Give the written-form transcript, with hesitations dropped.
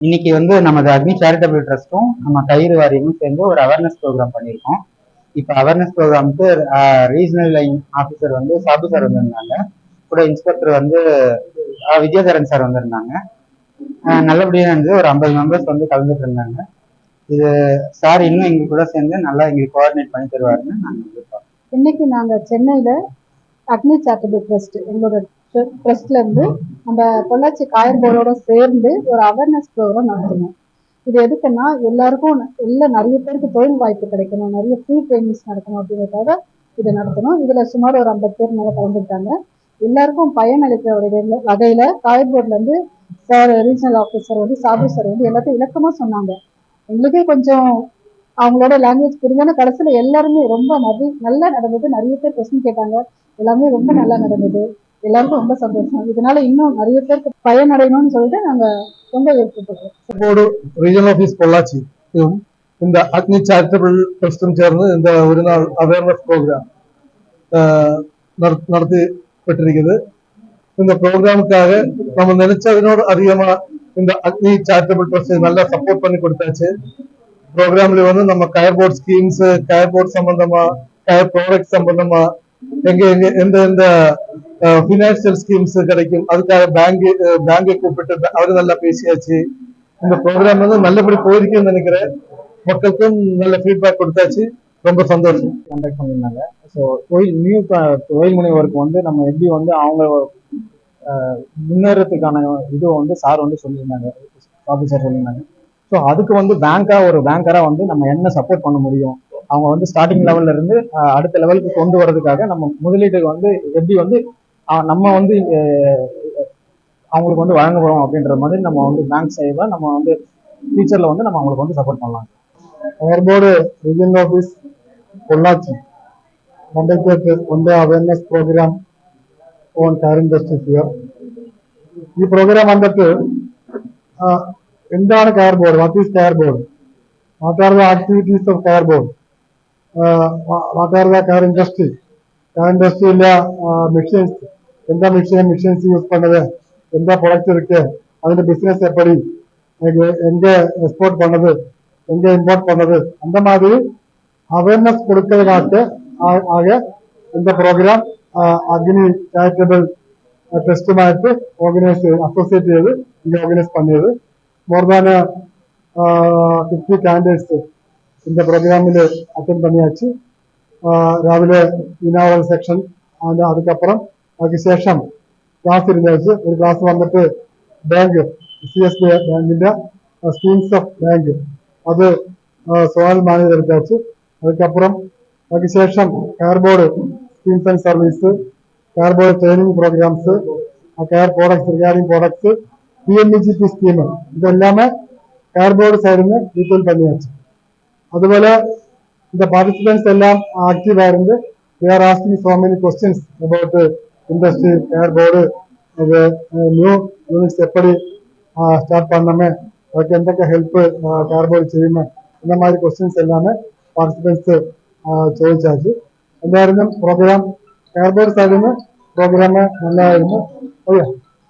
இன்னைக்கு நமது அக்னி சேரிட்டபிள் ட்ரஸ்ட்டும் நம்ம கயிறு வாரியமும் சேர்ந்து ஒரு அவேர்னஸ் ப்ரோக்ராம் பண்ணியிருக்கோம். இப்போ அவேர்னஸ் ப்ரோக்ராமுக்கு ரீஜனல் லைன் ஆஃபீஸர் சாபு சார் வந்திருந்தாங்க. கூட இன்ஸ்பெக்டர் வித்யாதரன் சார் வந்திருந்தாங்க. நல்லபடியாக இருந்தது. ஒரு 50 மெம்பர்ஸ் கலந்துட்டு இருந்தாங்க. இது சார் இன்னும் எங்க கூட சேர்ந்து நல்லா எங்களுக்கு கோஆர்டினேட் பண்ணி தருவாருன்னு நாங்கள் எதிர்பார்க்கோம். இன்னைக்கு நாங்கள் சென்னையில் அக்னி சேரிட்டபிள் ட்ரஸ்ட் எங்களோட ட்ரஸ்ட்ல இருந்து நம்ம பொள்ளாச்சி காயர் போர்டோட சேர்ந்து ஒரு அவேர்னஸ் ப்ரோக்ராம் நடத்தணும். இது எதுக்குன்னா எல்லாருக்கும் நிறைய பேருக்கு தொழில் வாய்ப்பு கிடைக்கணும், நிறைய ஃப்ரீ ட்ரைனிங்ஸ் நடக்கணும் அப்படிங்கிறதுக்காக இதை நடத்தணும். இதுல சுமார் ஒரு 50 பேர் மேலே கலந்துட்டாங்க. எல்லாருக்கும் பயனளிக்கிற வகையில காயர் போர்ட்ல இருந்து சார் ரீஜனல் ஆஃபீஸர் சாபு சார் எல்லாத்தையும் இலக்கமா சொன்னாங்க. எங்களுக்கே கொஞ்சம் அவங்களோட லாங்குவேஜ் புரிஞ்சாலும் கடைசியில் எல்லாருமே ரொம்ப நல்லா நடந்தது. நிறைய பேர் கொஸ்டின் கேட்டாங்க, எல்லாமே ரொம்ப நல்லா நடந்தது. எல்லாருக்கும் ரொம்ப சந்தோஷம். இதனால இன்னும் நிறைய பேருக்கு பயனடையணும்னு சொல்லிட்டு நாங்க ரொம்ப ஏற்படுத்துறோம். ரீஜனல் ஆஃபீஸ் பொள்ளாச்சி இந்த அக்னி சேரிட்டபிள் ட்ரஸ்டும் சேர்ந்து இந்த ஒரு நாள் அவேர்னஸ் ப்ரோக்ராம் நடத்தி பெற்றிருக்குது. இந்த ப்ரோக்ராமுக்காக நம்ம நினைச்சதனோடு அதிகமா இந்த அக்னி சேரிட்டபிள் ட்ரஸ்ட் நல்லா சப்போர்ட் பண்ணி கொடுத்தாச்சு. ப்ரோக்ராம்ல நம்ம coir board schemes, coir board சம்பந்தமா, கயர் ப்ராடக்ட் சம்பந்தமா எந்த பினான்சியல் ஸ்கீம்ஸ் கிடைக்கும், அதுக்காக பேங்கை கூப்பிட்டு அவரு நல்லா பேசியாச்சு. இந்த ப்ரோக்ராம் நல்லபடி போயிருக்குன்னு நினைக்கிறேன். மக்களுக்கும் நல்ல ஃபீட்பேக் கொடுத்தாச்சு. ரொம்ப சந்தோஷம். கண்டக்ட் பண்ணியிருந்தாங்க. ஸோ தொழில் முனைவோருக்கு நம்ம எப்படி அவங்க முன்னேறதுக்கான இது சார் சொல்லியிருந்தாங்க, ஆஃபீஸர் சொல்லியிருந்தாங்க. ஸோ அதுக்கு பேங்கரா நம்ம என்ன சப்போர்ட் பண்ண முடியும், அவங்க ஸ்டார்டிங் லெவல்ல இருந்து அடுத்த லெவலுக்கு கொண்டு வரதுக்காக நம்ம முதலீட்டுக்கு எப்படி நம்ம அவங்களுக்கு வழங்க போறோம் அப்படின்ற மாதிரி நம்ம பேங்க் சைடா நம்ம ஃபியூச்சர்ல நம்ம அவங்களுக்கு சப்போர்ட் பண்ணலாம். Coir board regional office Pollachi conducted on the awareness program on tire industries here. ഈ പ്രോഗ്രാം എന്താണ് കയർ ബോർഡ്, വാട്ട് ഈസ് കയർ board, what are the activities of കയർ ബോർഡ്, വാട്ട് ആർ ദ കയർ இண்டஸ்ட்ரியில மிஷின்ஸ், எந்த மிஷின்ஸ் யூஸ் பண்ணது, எந்த ப்ராடக்ட் இருக்கு, அதில் பிஸ்னஸ் எப்படி, எங்கே எக்ஸ்போர்ட் பண்ணது, எங்கே இம்போர்ட் பண்ணது, அந்த மாதிரி அவேர்னஸ் கொடுக்கறதுக்காக ஆக இந்த ப்ரோக்ராம் அக்னி சேரிட்டபிள் ட்ரஸ்റ്റുമായിട്ട് അസോസിയേറ്റ് ചെയ്ത് ഇങ്ങനെ ഓർഗനൈസ് பண்ணியது. മോർ ദാൻ 50 കാൻഡിഡേറ്റ്സ് இந்த ப்ரோக்ராமில் அட்டென்ட் பண்ணியாச்சு. രാവിലെ ഇനാവൽ സെക്ഷൻ, அதுக்கப்புறம் அதுக்கு சேஷம் கிளாஸ் இருந்தாச்சு. ஒரு கிளாஸ் வந்துட்டு பேங்க், சிஎஸ்பி பேங்கிന്റെ ஸ்கீம்ஸ் ஆஃப் பேங்க், அது சோனல் மேனேஜர் எடுத்தாச்சு. அதுக்கப்புறம் அதுக்கு சேஷம் coir board schemes and service, coir board training programs, coir products, regarding products, PMEGP scheme, இது எல்லாமே கயர் போர்டு சைடுன்னு டீட்டெயில் பண்ணியாச்சு. അതുപോലെ இந்த பார்ட்டிசிபென்ட்ஸ் எல்லாம் ஆக்டிவா இருந்து they are asking so many questions about industry, coir board, new units எப்படி ஸ்டார்ட் பண்ணணுமே, அதுக்கு എന്തൊക്കെ ஹெல்ப் கயர் போர்டு ചെയ്യുமே, இந்த மாதிரி கொஸ்டின்ஸ் எல்லாமே பார்ட்டிசிபென்ட்ஸ் ചോദിച്ചാச்சு. എന്തായാലും പ്രോഗ്രാം കയർ ബോർഡ് സൈഡിൽ നിന്ന് പ്രോഗ്രാം നല്ലതായിരുന്നു.